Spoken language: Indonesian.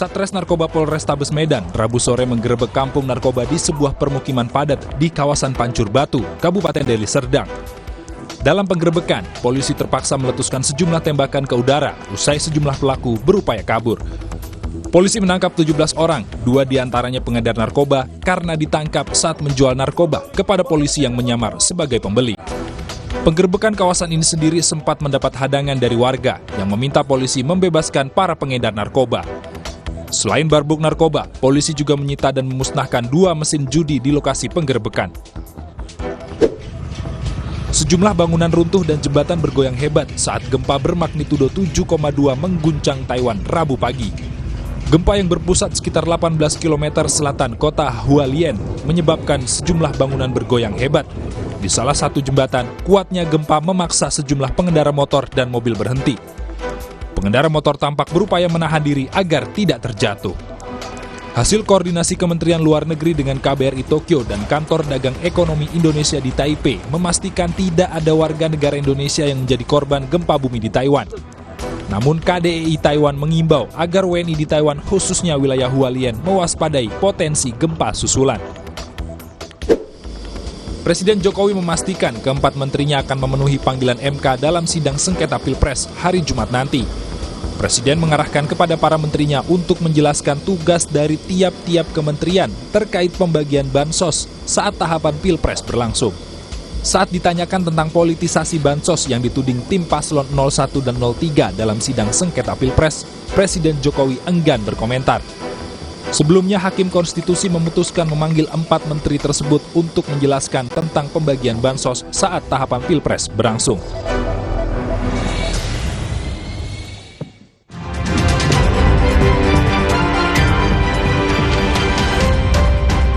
Satres Narkoba Polrestabes Medan Rabu sore menggerebek kampung narkoba di sebuah permukiman padat di kawasan Pancur Batu, Kabupaten Deli Serdang. Dalam penggerebekan, polisi terpaksa meletuskan sejumlah tembakan ke udara usai sejumlah pelaku berupaya kabur. Polisi menangkap 17 orang, 2 diantaranya pengedar narkoba karena ditangkap saat menjual narkoba kepada polisi yang menyamar sebagai pembeli. Penggerebekan kawasan ini sendiri sempat mendapat hadangan dari warga yang meminta polisi membebaskan para pengedar narkoba. Selain barbuk narkoba, polisi juga menyita dan memusnahkan 2 mesin judi di lokasi penggerebekan. Sejumlah bangunan runtuh dan jembatan bergoyang hebat saat gempa bermagnitudo 7,2 mengguncang Taiwan Rabu pagi. Gempa yang berpusat sekitar 18 km selatan kota Hualien menyebabkan sejumlah bangunan bergoyang hebat. Di salah satu jembatan, kuatnya gempa memaksa sejumlah pengendara motor dan mobil berhenti. Pengendara motor tampak berupaya menahan diri agar tidak terjatuh. Hasil koordinasi Kementerian Luar Negeri dengan KBRI Tokyo dan Kantor Dagang Ekonomi Indonesia di Taipei memastikan tidak ada warga negara Indonesia yang menjadi korban gempa bumi di Taiwan. Namun KDEI Taiwan mengimbau agar WNI di Taiwan khususnya wilayah Hualien mewaspadai potensi gempa susulan. Presiden Jokowi memastikan keempat menterinya akan memenuhi panggilan MK dalam sidang sengketa Pilpres hari Jumat nanti. Presiden mengarahkan kepada para menterinya untuk menjelaskan tugas dari tiap-tiap kementerian terkait pembagian bansos saat tahapan Pilpres berlangsung. Saat ditanyakan tentang politisasi bansos yang dituding tim paslon 01 dan 03 dalam sidang sengketa Pilpres, Presiden Jokowi enggan berkomentar. Sebelumnya, Hakim Konstitusi memutuskan memanggil 4 menteri tersebut untuk menjelaskan tentang pembagian bansos saat tahapan Pilpres berlangsung.